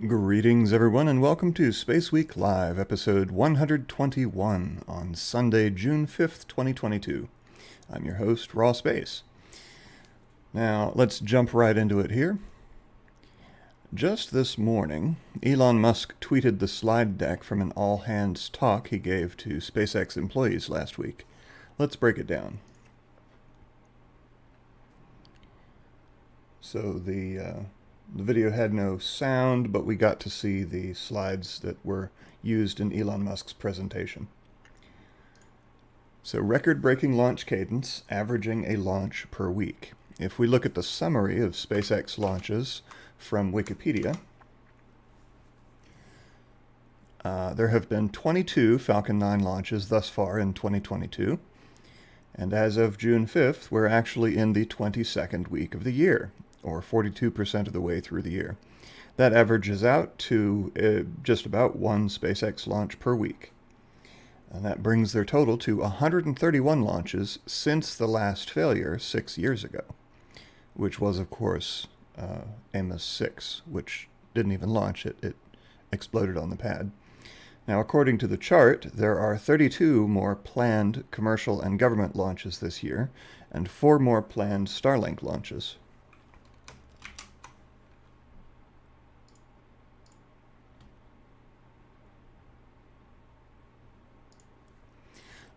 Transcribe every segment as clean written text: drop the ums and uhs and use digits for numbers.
Greetings, everyone, and welcome to SpaceWeek Live, episode 121 on Sunday, June 5th, 2022. I'm your host, Raw Space. Now, let's jump right into it here. Just this morning, Elon Musk tweeted the slide deck from an all-hands talk he gave to SpaceX employees last week. Let's break it down. So the video had no sound, but we got to see the slides that were used in Elon Musk's presentation. So record-breaking launch cadence, averaging a launch per week. If we look at the summary of SpaceX launches from Wikipedia, there have been 22 Falcon 9 launches thus far in 2022, and as of June 5th, we're actually in the 22nd week of the year, or 42% of the way through the year. That averages out to just about one SpaceX launch per week. And that brings their total to 131 launches since the last failure 6 years ago, which was, of course, Amos 6, which didn't even launch. It exploded on the pad. Now, according to the chart, there are 32 more planned commercial and government launches this year, and 4 more planned Starlink launches.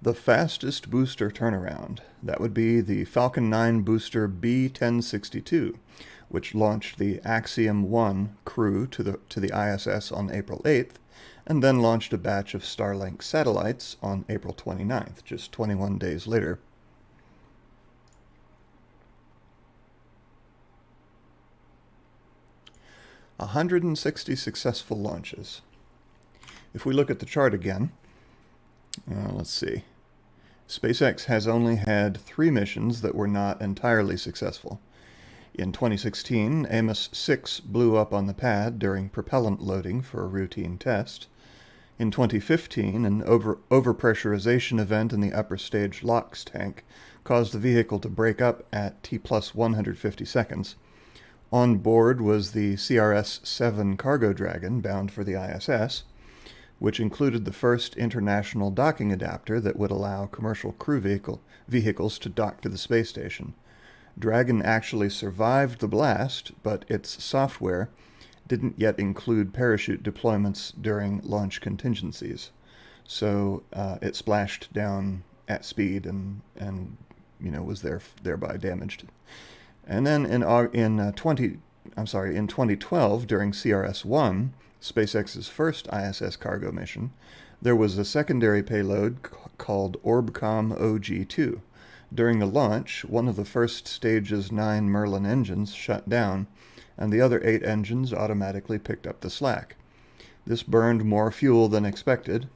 The fastest booster turnaround, that would be the Falcon 9 booster B-1062, which launched the Axiom 1 crew to the ISS on April 8th, and then launched a batch of Starlink satellites on April 29th, just 21 days later. A 160 successful launches. If we look at the chart again, let's see. SpaceX has only had 3 missions that were not entirely successful. In 2016, Amos 6 blew up on the pad during propellant loading for a routine test. In 2015, an overpressurization event in the upper stage LOX tank caused the vehicle to break up at T plus 150 seconds. On board was the CRS-7 cargo Dragon bound for the ISS, which included the first international docking adapter that would allow commercial crew vehicles to dock to the space station. Dragon actually survived the blast, but its software didn't yet include parachute deployments during launch contingencies. So it splashed down at speed and was thereby damaged. And then in in 2012, during CRS-1, SpaceX's first ISS cargo mission, there was a secondary payload called Orbcomm OG-2. During the launch, one of the first stage's 9 Merlin engines shut down, and the other 8 engines automatically picked up the slack. This burned more fuel than expected,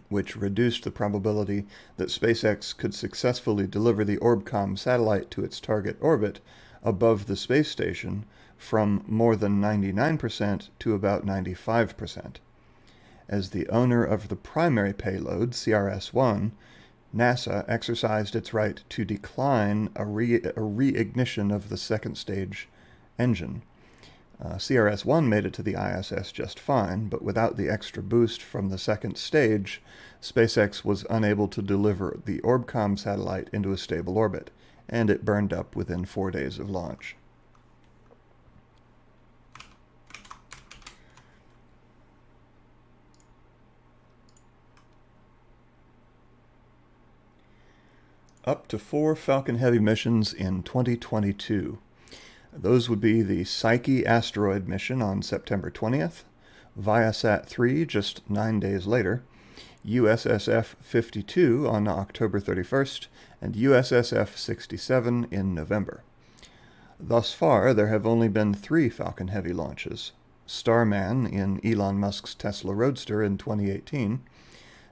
which reduced the probability that SpaceX could successfully deliver the Orbcomm satellite to its target orbit above the space station from more than 99% to about 95%. As the owner of the primary payload, CRS-1, NASA exercised its right to decline a reignition of the second stage engine. CRS-1 made it to the ISS just fine, but without the extra boost from the second stage, SpaceX was unable to deliver the Orbcomm satellite into a stable orbit, and it burned up within 4 days of launch. Up to 4 Falcon Heavy missions in 2022. Those would be the Psyche asteroid mission on September 20th, Viasat-3 just 9 days later, USSF-52 on October 31st, and USSF-67 in November. Thus far, there have only been 3 Falcon Heavy launches: Starman in Elon Musk's Tesla Roadster in 2018,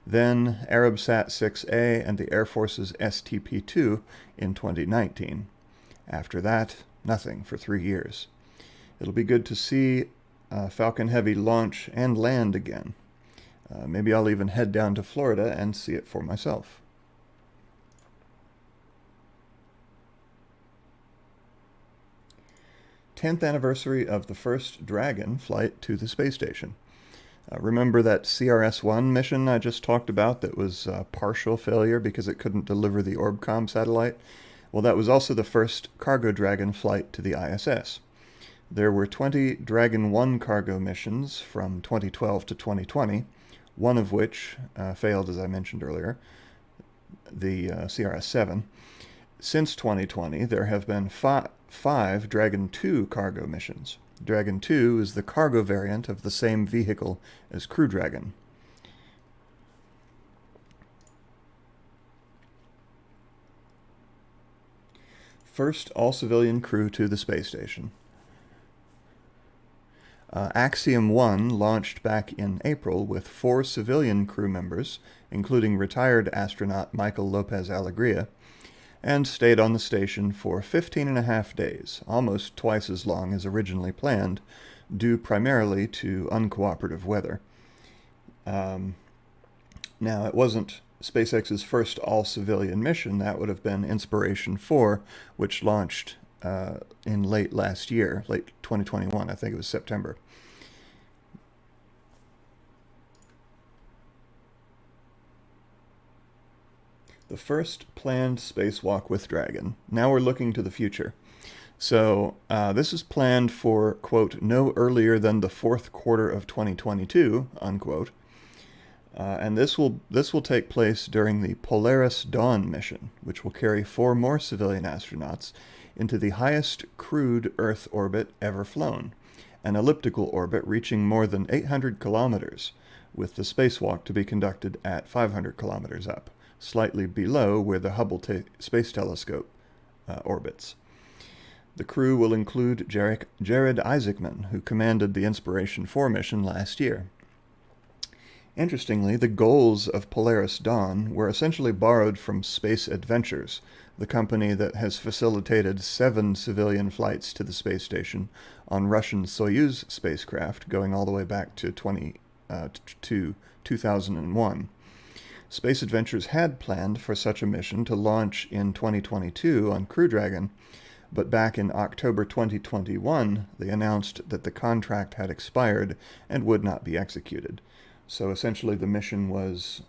then Arabsat-6A and the Air Force's STP-2 in 2019. After that, nothing for 3 years. It'll be good to see Falcon Heavy launch and land again. Maybe I'll even head down to Florida and see it for myself. Tenth anniversary of the first Dragon flight to the space station. Remember that CRS-1 mission I just talked about that was a partial failure because it couldn't deliver the Orbcomm satellite? Well, that was also the first Cargo Dragon flight to the ISS. There were 20 Dragon 1 cargo missions from 2012 to 2020, one of which failed, as I mentioned earlier, the CRS-7. Since 2020, there have been 5 Dragon 2 cargo missions. Dragon 2 is the cargo variant of the same vehicle as Crew Dragon. First all-civilian crew to the space station. Axiom 1 launched back in April with 4 civilian crew members, including retired astronaut Michael Lopez Alegria, and stayed on the station for 15.5 days, almost twice as long as originally planned, due primarily to uncooperative weather. Now, it wasn't SpaceX's first all-civilian mission. That would have been Inspiration 4, which launched in late last year, late 2021, I think it was September. The first planned spacewalk with Dragon. Now we're looking to the future. So this is planned for, quote, no earlier than the 4th quarter of 2022, unquote. And this will take place during the Polaris Dawn mission, which will carry 4 more civilian astronauts into the highest crewed Earth orbit ever flown, an elliptical orbit reaching more than 800 kilometers, with the spacewalk to be conducted at 500 kilometers up, slightly below where the Hubble Space Telescope orbits. The crew will include Jared Isaacman, who commanded the Inspiration 4 mission last year. Interestingly, the goals of Polaris Dawn were essentially borrowed from Space Adventures, the company that has facilitated 7 civilian flights to the space station on Russian Soyuz spacecraft going all the way back to 2001. Space Adventures had planned for such a mission to launch in 2022 on Crew Dragon, but back in October 2021, they announced that the contract had expired and would not be executed. So essentially the mission was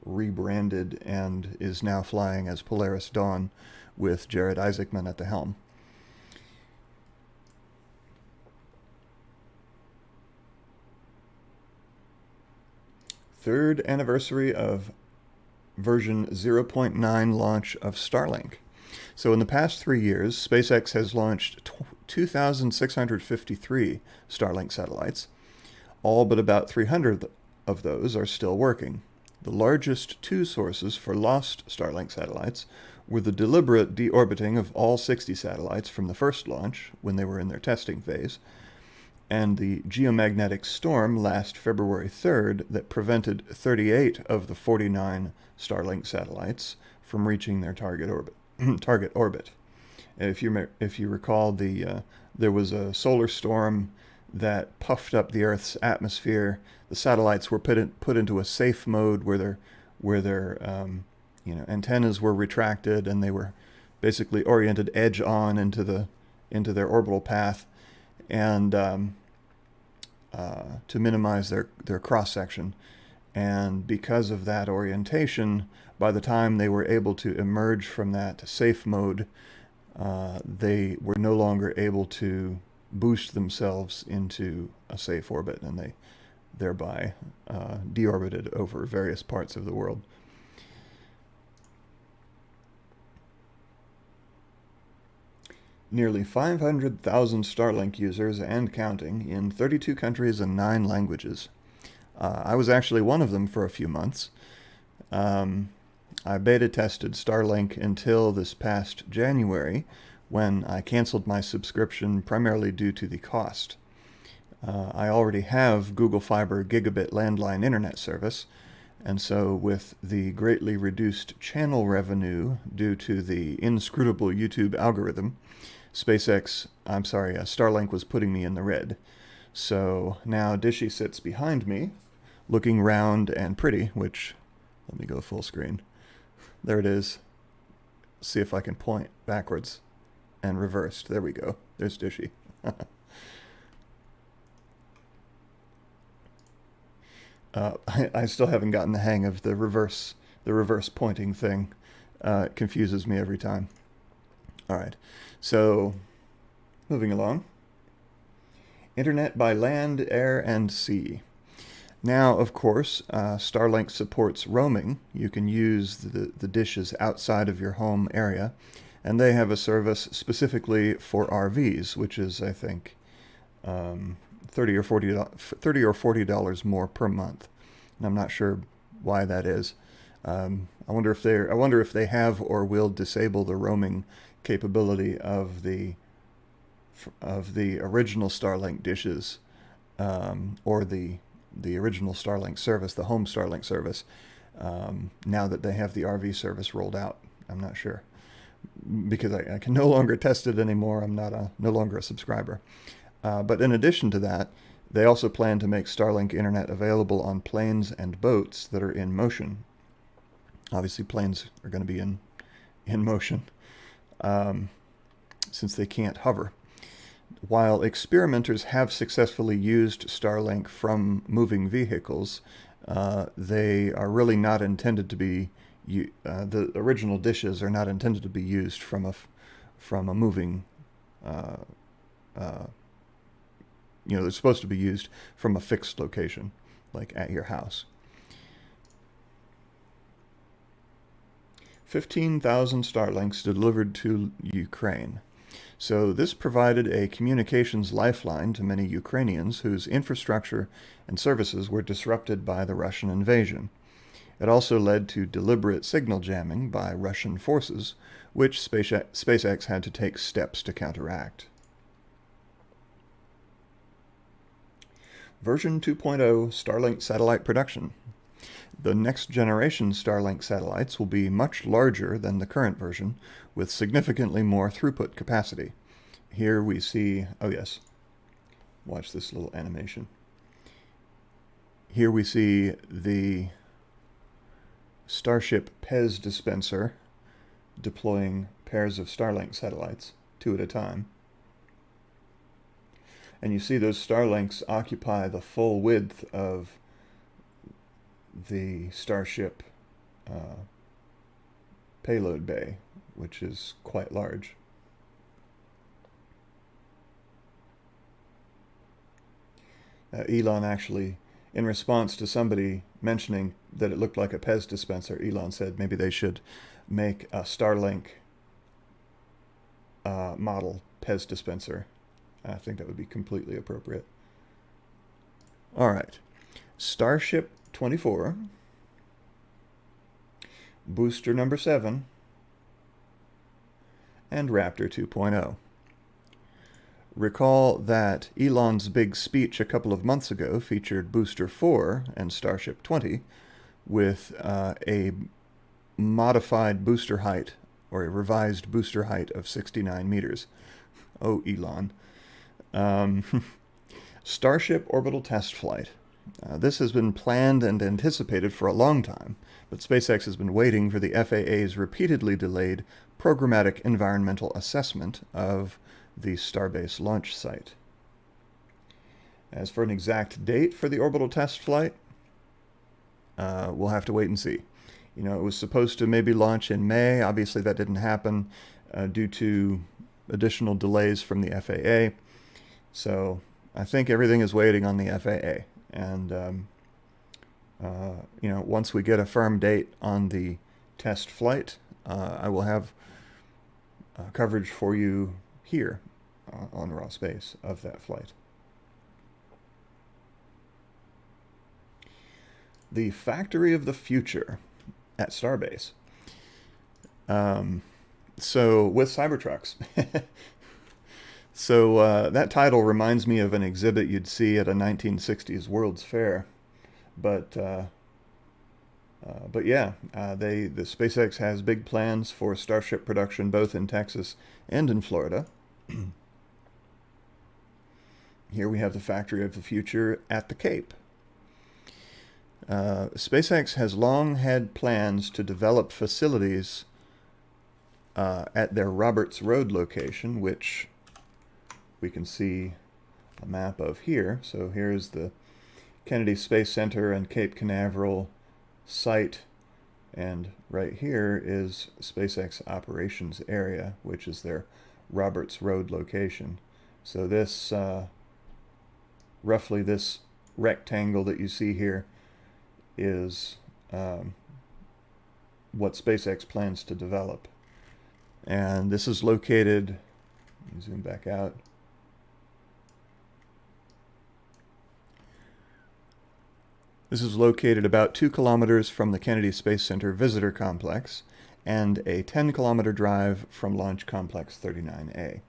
rebranded and is now flying as Polaris Dawn with Jared Isaacman at the helm. Third anniversary of version 0.9 launch of Starlink. So in the past 3 years, SpaceX has launched 2,653 Starlink satellites. All but about 300 of those are still working. The largest two sources for lost Starlink satellites were the deliberate deorbiting of all 60 satellites from the first launch, when they were in their testing phase, and the geomagnetic storm last February 3rd that prevented 38 of the 49 Starlink satellites from reaching their target orbit. If you recall, there was a solar storm that puffed up the Earth's atmosphere. The satellites were put into a safe mode where their antennas were retracted, and they were basically oriented edge on into their orbital path, and to minimize their cross section. And because of that orientation, by the time they were able to emerge from that safe mode, they were no longer able to boost themselves into a safe orbit, and they thereby deorbited over various parts of the world. Nearly 500,000 Starlink users and counting in 32 countries and 9 languages. I was actually one of them for a few months. I beta tested Starlink until this past January, when I canceled my subscription primarily due to the cost. I already have Google Fiber gigabit landline internet service, and so with the greatly reduced channel revenue due to the inscrutable YouTube algorithm, Starlink was putting me in the red. So now Dishy sits behind me, looking round and pretty, which, let me go full screen. There it is. See if I can point backwards and reversed. There we go. There's Dishy. I still haven't gotten the hang of the reverse pointing thing. It confuses me every time. All right, so moving along. Internet by land, air, and sea. Now, of course, Starlink supports roaming. You can use the dishes outside of your home area, and they have a service specifically for RVs, which is, I think, $30 or $40 more per month. And I'm not sure why that is. I wonder if they have or will disable the roaming capability of the original Starlink dishes, or the original Starlink service, the home Starlink service, now that they have the RV service rolled out. I'm not sure, because I can no longer test it anymore. I'm no longer a subscriber. But in addition to that, they also plan to make Starlink internet available on planes and boats that are in motion. Obviously, planes are going to be in motion, since they can't hover. While experimenters have successfully used Starlink from moving vehicles, they are really not intended to be, the original dishes are not intended to be used from a moving, they're supposed to be used from a fixed location, like at your house. 15,000 Starlinks delivered to Ukraine. So this provided a communications lifeline to many Ukrainians whose infrastructure and services were disrupted by the Russian invasion. It also led to deliberate signal jamming by Russian forces, which SpaceX had to take steps to counteract. Version 2.0 Starlink satellite production. The next generation Starlink satellites will be much larger than the current version, with significantly more throughput capacity. Here we see, oh yes, watch this little animation. Here we see the Starship PEZ dispenser deploying pairs of Starlink satellites, 2 at a time. And you see those Starlinks occupy the full width of the Starship payload bay, which is quite large. Elon actually, in response to somebody mentioning that it looked like a PEZ dispenser, Elon said maybe they should make a Starlink model PEZ dispenser I think that would be completely appropriate. All right. Starship 24, booster number 7, and Raptor 2.0. Recall that Elon's big speech a couple of months ago featured Booster 4 and Starship 20 with a modified booster height, or a revised booster height of 69 meters. Oh, Elon. Starship orbital test flight. This has been planned and anticipated for a long time, but SpaceX has been waiting for the FAA's repeatedly delayed programmatic environmental assessment of the Starbase launch site. As for an exact date for the orbital test flight, we'll have to wait and see. You know, it was supposed to maybe launch in May. Obviously, that didn't happen due to additional delays from the FAA. So I think everything is waiting on the FAA. And, you know, once we get a firm date on the test flight, I will have coverage for you here on Raw Space of that flight. The Factory of the Future at Starbase. So with Cybertrucks. So that title reminds me of an exhibit you'd see at a 1960s World's Fair. But yeah, the SpaceX has big plans for Starship production both in Texas and in Florida. Here we have the Factory of the Future at the Cape. SpaceX has long had plans to develop facilities at their Roberts Road location, which we can see a map of here. So here's the Kennedy Space Center and Cape Canaveral site, and right here is SpaceX operations area, which is their Roberts Road location. So this, roughly this rectangle that you see here is what SpaceX plans to develop. And this is located, let me zoom back out. This is located about 2 kilometers from the Kennedy Space Center Visitor Complex and a 10-kilometer drive from Launch Complex 39A.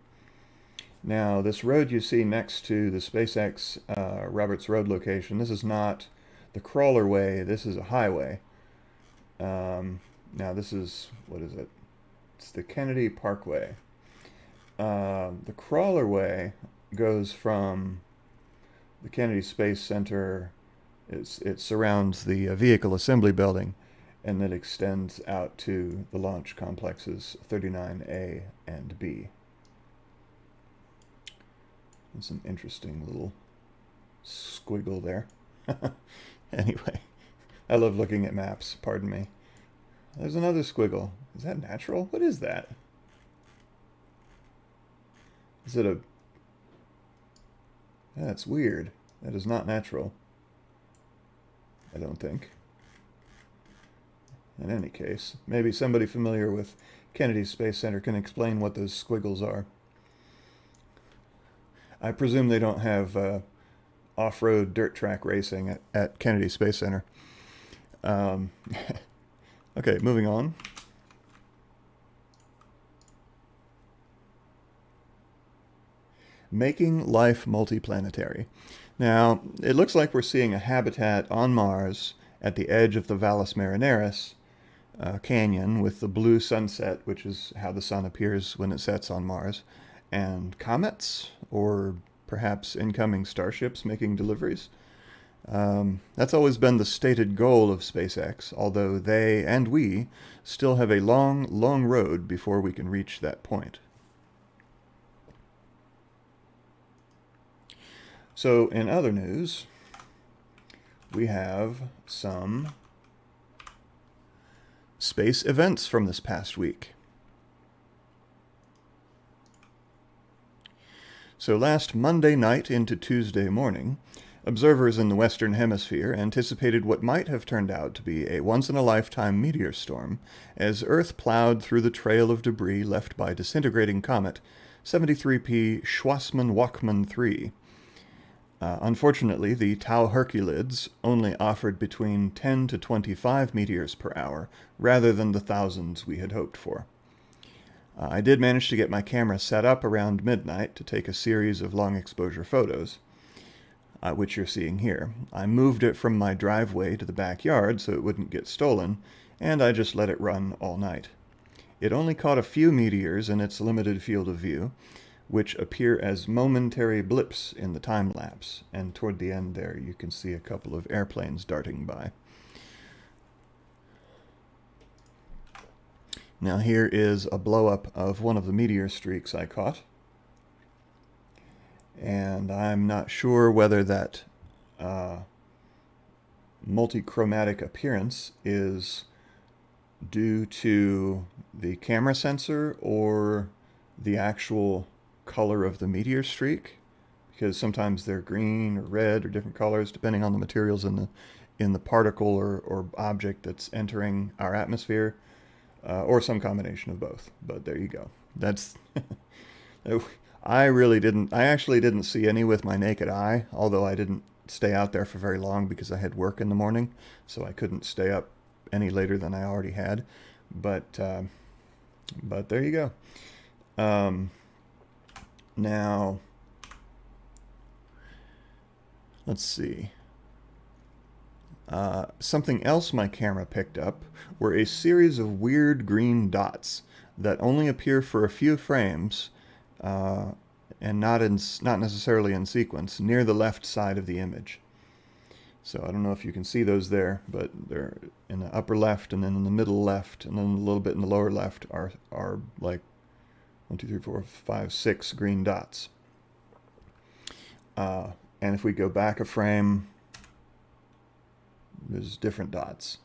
Now, this road you see next to the SpaceX Roberts Road location, this is not the crawler way, this is a highway. Now, this is, what is it? It's the Kennedy Parkway. The crawler way goes from the Kennedy Space Center. It surrounds the vehicle assembly building, and then extends out to the launch complexes 39A and B. It's an interesting little squiggle there. Anyway, I love looking at maps, pardon me. There's another squiggle. Is that natural? What is that? Is it a... That's weird. That is not natural. I don't think. In any case, maybe somebody familiar with Kennedy Space Center can explain what those squiggles are. I presume they don't have off-road dirt track racing at Kennedy Space Center. Okay, moving on. Making life multiplanetary. Now, it looks like we're seeing a habitat on Mars at the edge of the Valles Marineris canyon with the blue sunset, which is how the sun appears when it sets on Mars, and comets, or perhaps incoming starships making deliveries. That's always been the stated goal of SpaceX, although they and we still have a long, long road before we can reach that point. So, in other news, we have some space events from this past week. So last Monday night into Tuesday morning, observers in the Western Hemisphere anticipated what might have turned out to be a once-in-a-lifetime meteor storm as Earth plowed through the trail of debris left by disintegrating comet 73P Schwassmann-Wachmann 3. Unfortunately, the Tau Herculids only offered between 10 to 25 meteors per hour, rather than the thousands we had hoped for. I did manage to get my camera set up around midnight to take a series of long exposure photos, which you're seeing here. I moved it from my driveway to the backyard so it wouldn't get stolen, and I just let it run all night. It only caught a few meteors in its limited field of view, which appear as momentary blips in the time lapse, and toward the end there you can see a couple of airplanes darting by. Now here is a blow-up of one of the meteor streaks I caught. And I'm not sure whether that multichromatic appearance is due to the camera sensor or the actual color of the meteor streak, because sometimes they're green or red or different colors depending on the materials in the particle or object that's entering our atmosphere. Or some combination of both. But there you go. That's I actually didn't see any with my naked eye, although I didn't stay out there for very long because I had work in the morning, so I couldn't stay up any later than I already had. But there you go. Now, let's see. Something else my camera picked up were a series of weird green dots that only appear for a few frames and not necessarily in sequence near the left side of the image. So I don't know if you can see those there, but they're in the upper left and then in the middle left and then a little bit in the lower left are like 1, 2, 3, 4, 5, 6 green dots. And if we go back a frame, there's different dots.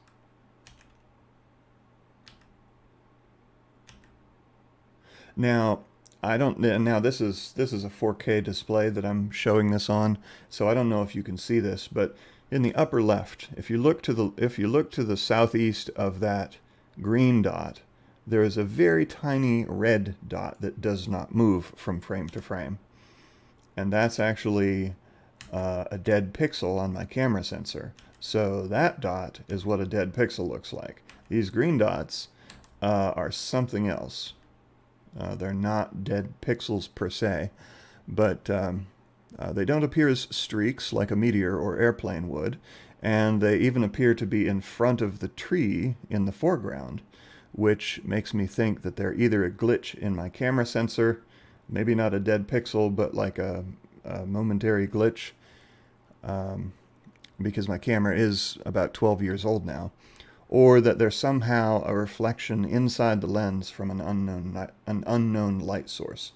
Now, this is a 4K display that I'm showing this on, so I don't know if you can see this, but in the upper left, if you look to the southeast of that green dot, there is a very tiny red dot that does not move from frame to frame. And that's actually a dead pixel on my camera sensor. So that dot is what a dead pixel looks like. These green dots are something else. They're not dead pixels per se, but they don't appear as streaks like a meteor or airplane would, and they even appear to be in front of the tree in the foreground, which makes me think that they're either a glitch in my camera sensor, maybe not a dead pixel, but like a momentary glitch, because my camera is about 12 years old now, or that there's somehow a reflection inside the lens from an unknown light source.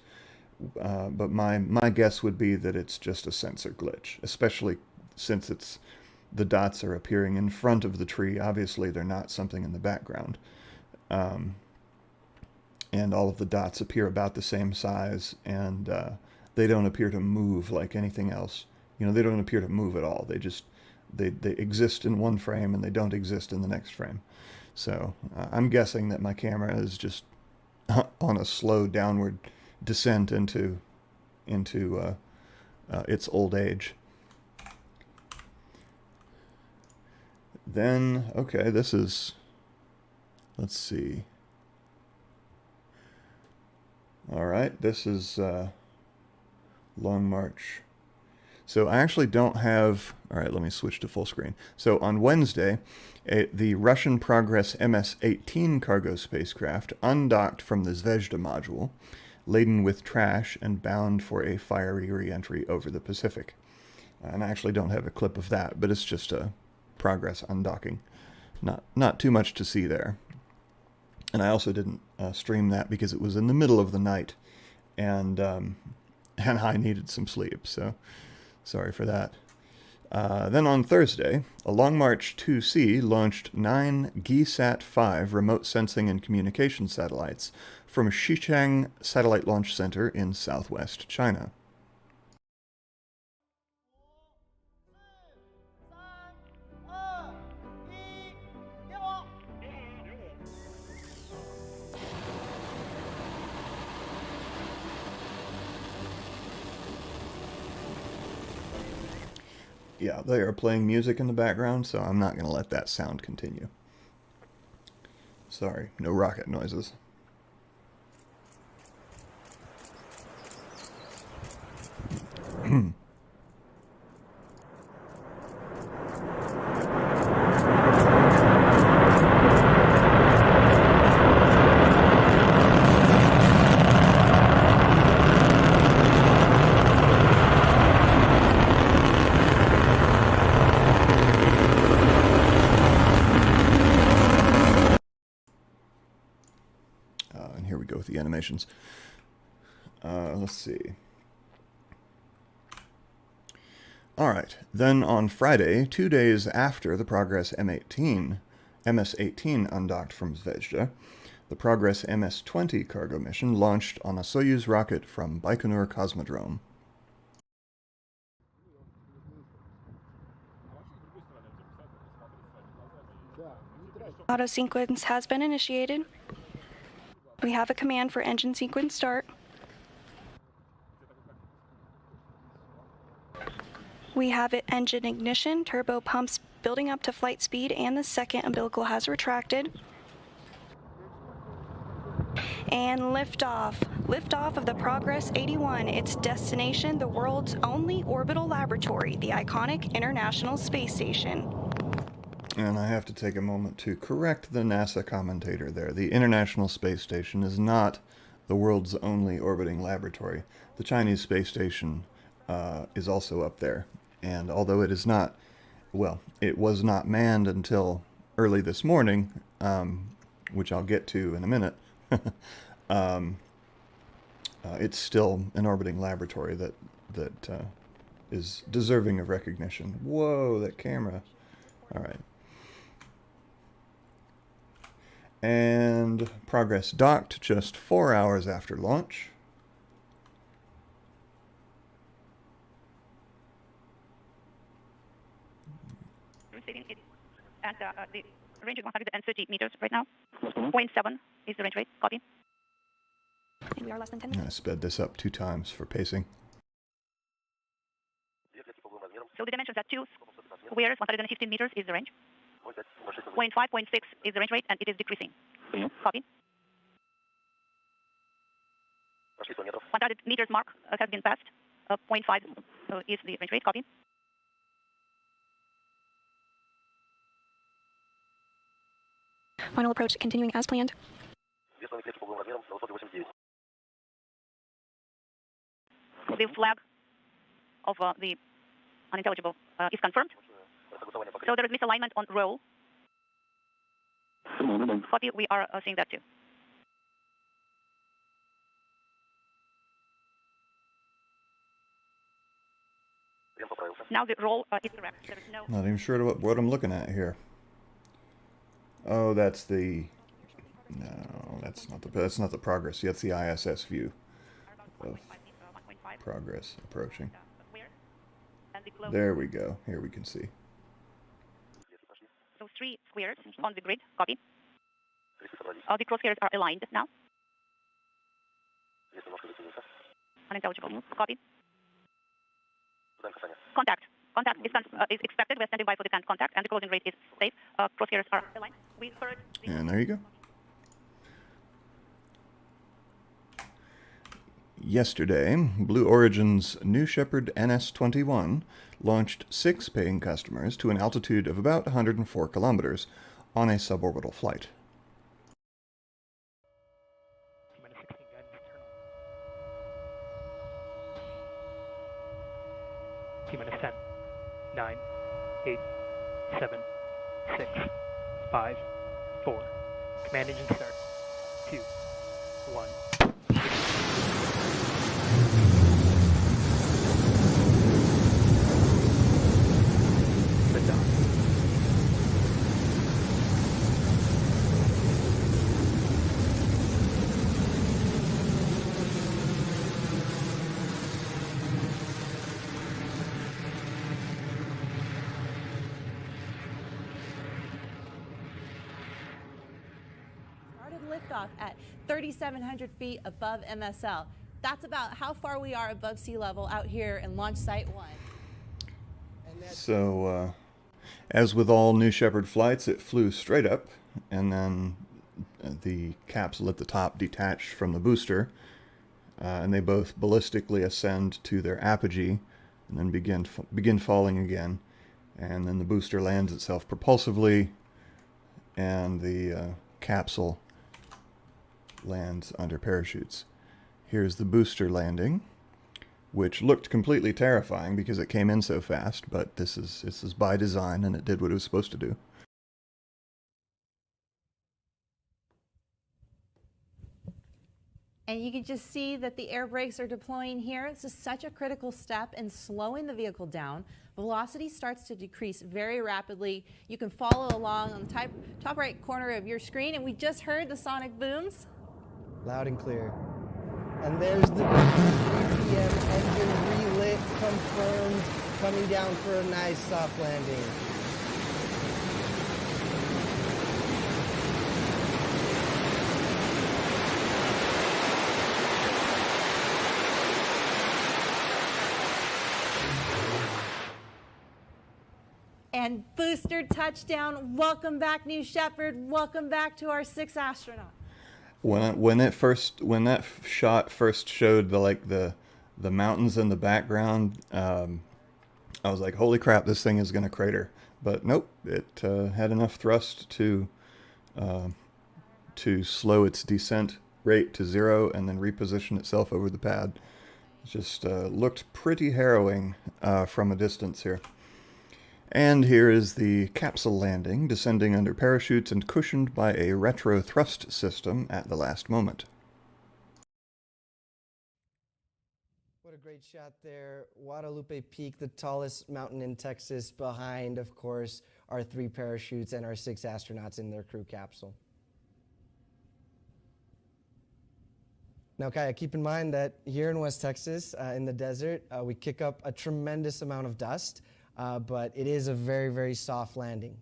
But my guess would be that it's just a sensor glitch, especially since the dots are appearing in front of the tree. Obviously, they're not something in the background. And all of the dots appear about the same size, and they don't appear to move like anything else. You know, they don't appear to move at all. They exist in one frame and they don't exist in the next frame. So I'm guessing that my camera is just on a slow downward descent into its old age. Then, okay, this is, let's see. All right, this is Long March. So I actually don't have, all right, let me switch to full screen. So on Wednesday, the Russian Progress MS-18 cargo spacecraft undocked from the Zvezda module, laden with trash and bound for a fiery re-entry over the Pacific. And I actually don't have a clip of that, but it's just a Progress undocking. Not too much to see there. And I also didn't stream that because it was in the middle of the night, and I needed some sleep, so sorry for that. Then on Thursday, a Long March 2C launched 9 GSAT-5 remote sensing and communication satellites from Xichang Satellite Launch Center in southwest China. Yeah, they are playing music in the background, so I'm not going to let that sound continue. Sorry, no rocket noises. And here we go with the animations. Let's see. All right. Then on Friday, 2 days after the Progress MS-18 undocked from Zvezda, the Progress MS-20 cargo mission launched on a Soyuz rocket from Baikonur Cosmodrome. Auto sequence has been initiated. We have a command for engine sequence start. We have engine ignition, turbo pumps building up to flight speed, and the second umbilical has retracted. And liftoff. Liftoff of the Progress 81, its destination, the world's only orbital laboratory, the iconic International Space Station. And I have to take a moment to correct the NASA commentator there. The International Space Station is not the world's only orbiting laboratory. The Chinese space station is also up there. And although it is not, well, it was not manned until early this morning, which I'll get to in a minute, it's still an orbiting laboratory that is deserving of recognition. Whoa, that camera. All right. And Progress docked just 4 hours after launch. Receiving it at the range is 130 meters right now. 0.7 is the range rate. Copy. And we are less than 10 minutes. I sped this up 2 times for pacing. So the dimensions at 2 squares, 115 meters is the range. 0.5, 0.6 is the range rate, and it is decreasing. Copy. 100 meters mark has been passed. 0.5 is the range rate. Copy. Final approach continuing as planned. The flag of the unintelligible is confirmed. So there is misalignment on roll. Copy, we are seeing that too. Now the roll is correct. There is no... Not even sure what I'm looking at here. Oh, that's the... No, that's not the Progress. That's the ISS view of Progress approaching. There we go. Here we can see. So 3 squares on the grid. Copy. The crosshairs are aligned now. Unintelligible. Copy. Contact. Contact is expected. We are standing by for the contact, and the closing rate is safe. Crosshairs are aligned. We heard. And there you go. Yesterday, Blue Origin's new Shepard NS-21 launched 6 paying customers to an altitude of about 104 kilometers on a suborbital flight. T-minus 10, 9, 8, 7, 6, 5, 4. Command engine start. 2, 1. Liftoff at 3,700 feet above MSL. That's about how far we are above sea level out here in Launch Site 1. So, as with all New Shepard flights, it flew straight up, and then the capsule at the top detached from the booster, and they both ballistically ascend to their apogee, and then begin falling again, and then the booster lands itself propulsively, and the capsule lands under parachutes. Here's the booster landing, which looked completely terrifying because it came in so fast, but this is by design, and it did what it was supposed to do. And you can just see that the air brakes are deploying here. This is such a critical step in slowing the vehicle down. Velocity starts to decrease very rapidly. You can follow along on the top right corner of your screen, and we just heard the sonic booms. Loud and clear. And there's the 3 p.m. engine relit, confirmed, coming down for a nice soft landing. And booster touchdown. Welcome back, New Shepard. Welcome back to our 6th astronaut. When that shot first showed the mountains in the background, I was like, holy crap, this thing is going to crater. But nope, it had enough thrust to slow its descent rate to 0 and then reposition itself over the pad. It just looked pretty harrowing from a distance here. And here is the capsule landing, descending under parachutes and cushioned by a retro thrust system at the last moment. What a great shot there. Guadalupe Peak, the tallest mountain in Texas, behind, of course, our 3 parachutes and our 6 astronauts in their crew capsule. Now, Kaya, keep in mind that here in West Texas, in the desert, we kick up a tremendous amount of dust. But it is a very, very soft landing.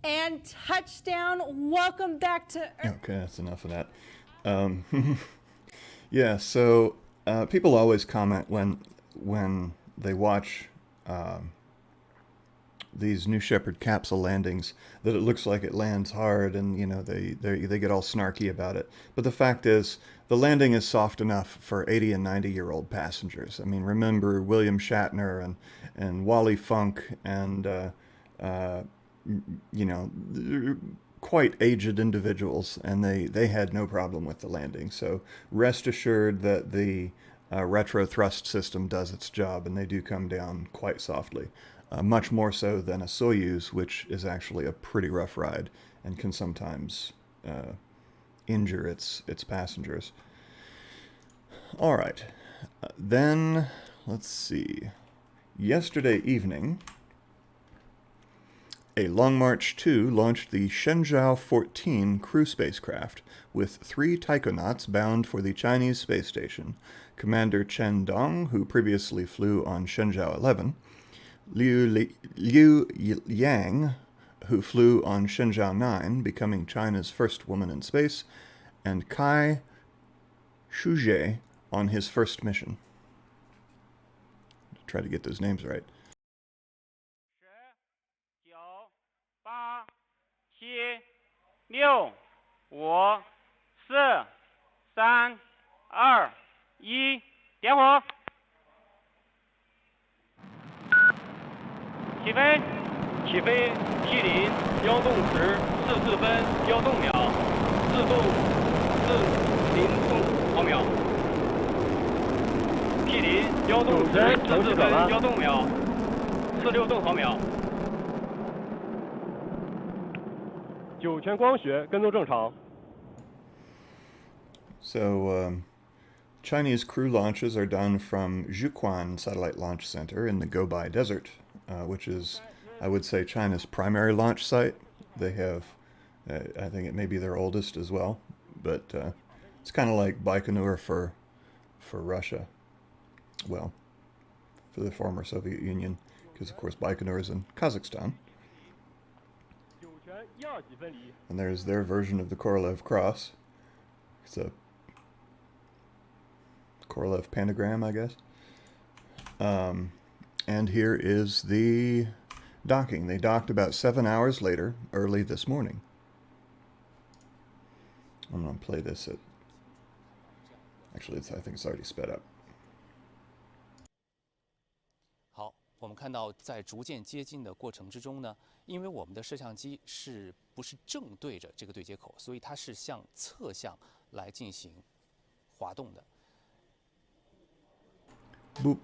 And touchdown. Welcome back to Earth. Okay, that's enough of that. Yeah, so people always comment when they watch these New Shepard capsule landings that it looks like it lands hard, and they get all snarky about it. But the fact is, the landing is soft enough for 80 and 90-year-old passengers. I mean, remember William Shatner and Wally Funk and quite aged individuals, and they had no problem with the landing. So rest assured that the retro thrust system does its job, and they do come down quite softly, much more so than a Soyuz, which is actually a pretty rough ride and can sometimes injure its passengers. All right, then let's see. Yesterday evening, a Long March 2 launched the Shenzhou 14 crew spacecraft with 3 taikonauts bound for the Chinese space station: Commander Chen Dong, who previously flew on Shenzhou 11, Liu Yang, who flew on Shenzhou 9, becoming China's first woman in space, and Kai Shuzhe on his first mission. Try to get those names right. 8、7、6、5、4、3、2、1，点火！起飞！起飞！T0调动时14分调动秒，4度400毫秒。T0调动时14分调动秒，46动毫秒。 9全光学跟踪正常。 So, Chinese crew launches are done from Zhuquan Satellite Launch Center in the Gobi Desert, which is, I would say, China's primary launch site. They have, I think it may be their oldest as well, but It's kind of like Baikonur for Russia. Well, for the former Soviet Union, because of course Baikonur is in Kazakhstan. And there's their version of the Korolev cross. It's a Korolev pentagram, I guess. And here is the docking. They docked about 7 hours later, early this morning. I'm going to play this at... Actually, I think it's already sped up. 好，我们看到在逐渐接近的过程之中呢，因为我们的摄像机不是正对着这个对接口，所以它是向侧向来进行滑动的。Boop.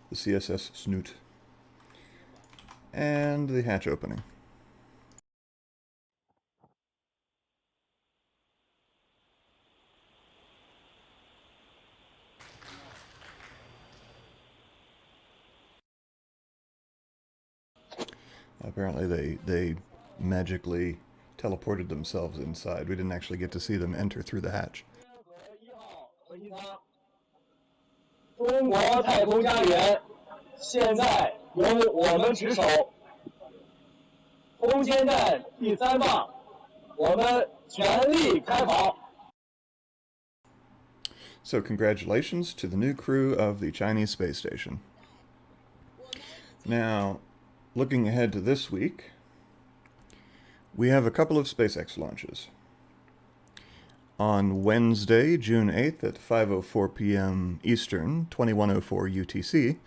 The CSS snoot. And the hatch opening. Apparently they magically teleported themselves inside. We didn't actually get to see them enter through the hatch. 中国太空家园现在由我们值守，空间站第3棒，我们全力开跑。 So congratulations to the new crew of the Chinese space station. Now, looking ahead to this week, we have a couple of SpaceX launches. On Wednesday, June 8th at 5:04 p.m. Eastern, 21:04 UTC,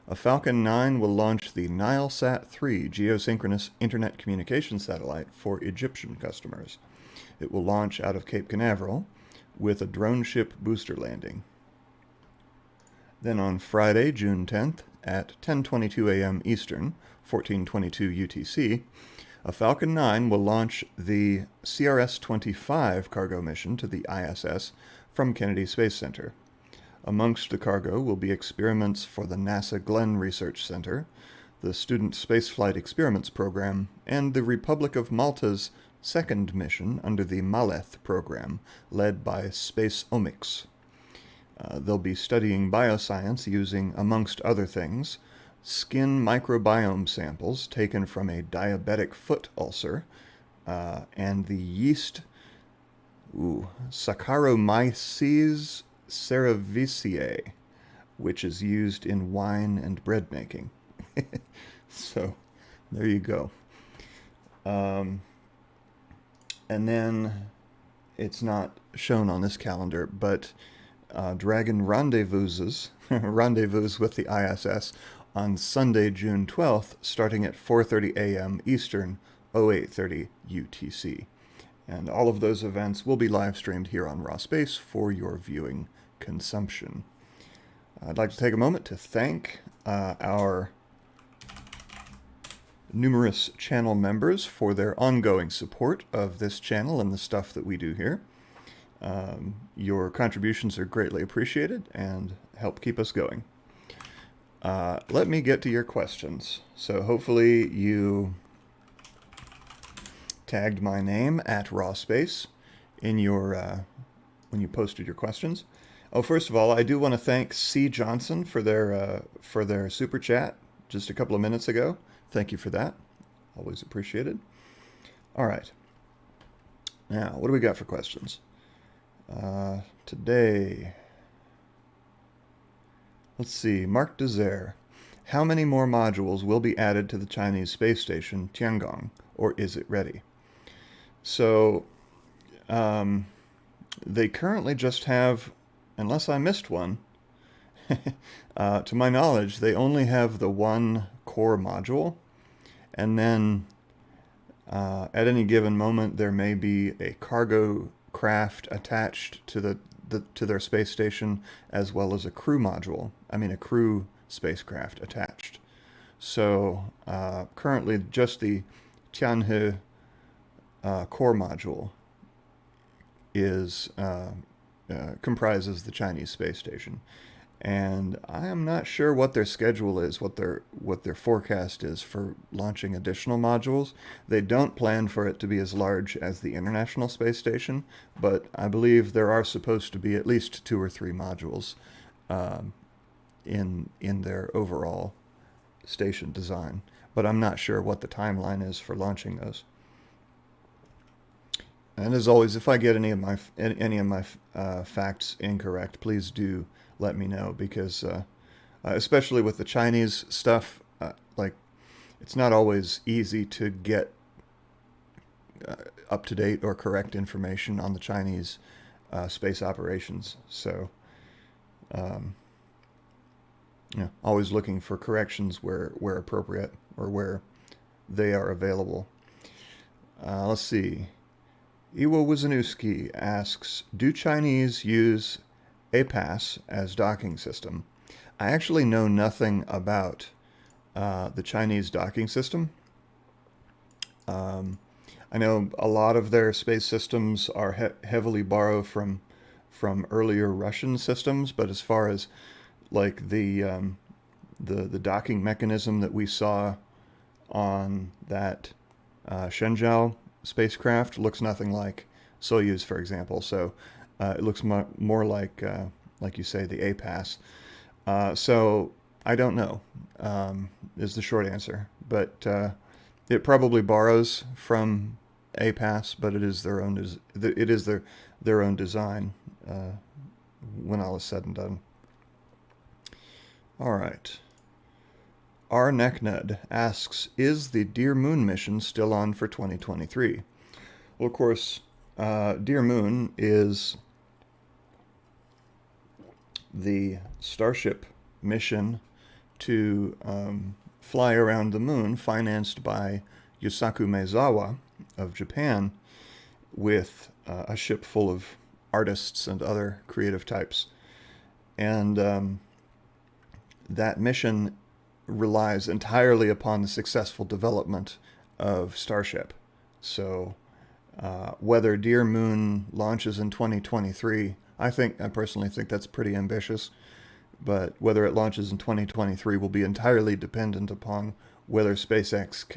a Falcon 9 will launch the Nilesat-3 geosynchronous internet communication satellite for Egyptian customers. It will launch out of Cape Canaveral with a drone ship booster landing. Then on Friday, June 10th at 10:22 a.m. Eastern, 14:22 UTC, a Falcon 9 will launch the CRS-25 cargo mission to the ISS from Kennedy Space Center. Amongst the cargo will be experiments for the NASA Glenn Research Center, the Student Spaceflight Experiments Program, and the Republic of Malta's second mission under the Maleth program, led by SpaceOmics. They'll be studying bioscience using, amongst other things, skin microbiome samples taken from a diabetic foot ulcer, and the yeast Saccharomyces cerevisiae, which is used in wine and bread making. So, there you go. And then, it's not shown on this calendar, but Dragon rendezvous with the ISS on Sunday, June 12th, starting at 4:30 a.m. Eastern, 08:30 UTC. And all of those events will be live streamed here on Raw Space for your viewing consumption. I'd like to take a moment to thank our numerous channel members for their ongoing support of this channel and the stuff that we do here. Your contributions are greatly appreciated and help keep us going. Let me get to your questions. So hopefully you tagged my name at rawspace in your when you posted your questions. Oh, first of all, I do want to thank C. Johnson for their super chat just a couple of minutes ago. Thank you for that. Always appreciated. All right. Now, what do we got for questions? Today, let's see, Mark Desert. How many more modules will be added to the Chinese space station, Tiangong, or is it ready? So, they currently just have, unless I missed one, to my knowledge, they only have the one core module, and then at any given moment there may be a cargo craft attached to to their space station, as well as a crew module. I mean, a crew spacecraft attached. So currently, just the Tianhe core module is comprises the Chinese space station, and I am not sure what their schedule is, what their forecast is for launching additional modules. They don't plan for it to be as large as the International Space Station, but I believe there are supposed to be at least 2 or 3 modules in their overall station design. But I'm not sure what the timeline is for launching those. And as always, if I get any of my facts incorrect, please do let me know, because especially with the Chinese stuff, like, it's not always easy to get up-to-date or correct information on the Chinese space operations. So, always looking for corrections where appropriate or where they are available. Let's see. Iwo Wisniewski asks, do Chinese use APAS as docking system? I actually know nothing about the Chinese docking system. I know a lot of their space systems are heavily borrowed from earlier Russian systems, but as far as like the docking mechanism that we saw on that Shenzhou spacecraft looks nothing like Soyuz, for example. So it looks more like you say, the APAS. So I don't know, is the short answer. But it probably borrows from APAS, but it is their own. It is their own design when all is said and done. All right. R. Necknud asks, is the Dear Moon mission still on for 2023? Well, of course, Dear Moon is the Starship mission to fly around the moon, financed by Yusaku Maezawa of Japan, with a ship full of artists and other creative types. And that mission relies entirely upon the successful development of Starship. So whether Dear Moon launches in 2023, I personally think that's pretty ambitious, but whether it launches in 2023 will be entirely dependent upon whether SpaceX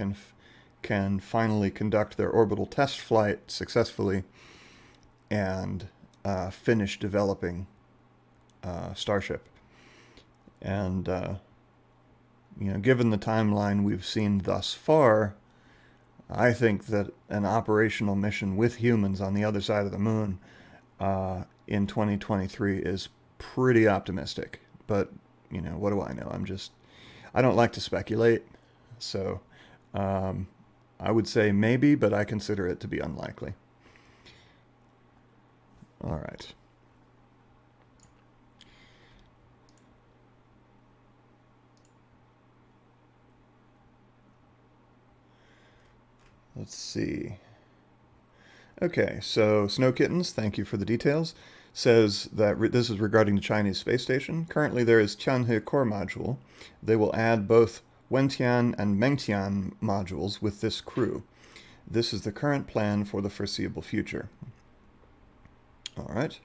can finally conduct their orbital test flight successfully and finish developing Starship. And given the timeline we've seen thus far, I think that an operational mission with humans on the other side of the moon in 2023 is pretty optimistic. But, what do I know? I don't like to speculate. So I would say maybe, but I consider it to be unlikely. All right. Let's see. Okay, so Snow Kittens, thank you for the details, says that this is regarding the Chinese space station. Currently there is Tianhe core module. They will add both Wentian and Mengtian modules with this crew. This is the current plan for the foreseeable future. All right.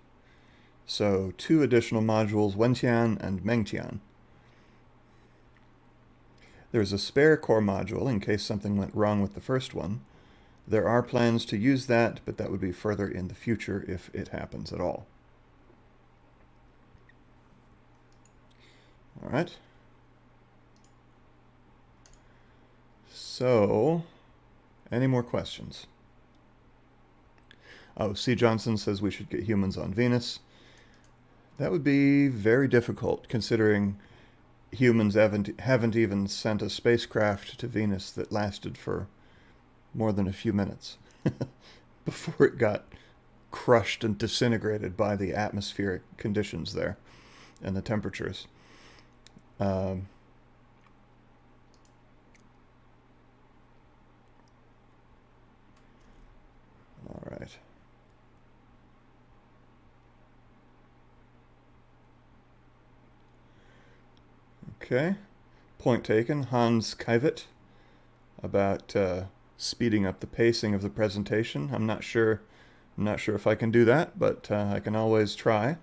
So 2 additional modules, Wentian and Mengtian. There's a spare core module in case something went wrong with the first one. There are plans to use that, but that would be further in the future if it happens at all. All right. So, any more questions? Oh, C. Johnson says we should get humans on Venus. That would be very difficult, considering humans haven't even sent a spacecraft to Venus that lasted for more than a few minutes before it got crushed and disintegrated by the atmospheric conditions there and the temperatures. All right. Okay. Point taken. Hans Kivit about speeding up the pacing of the presentation. I'm not sure if I can do that, but I can always try.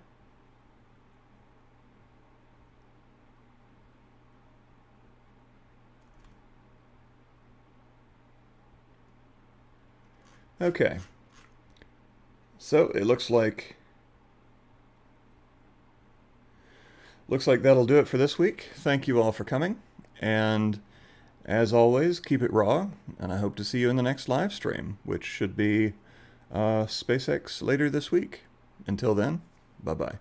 Okay. So it looks like that'll do it for this week. Thank you all for coming, and as always, keep it raw, and I hope to see you in the next live stream, which should be SpaceX later this week. Until then, bye-bye.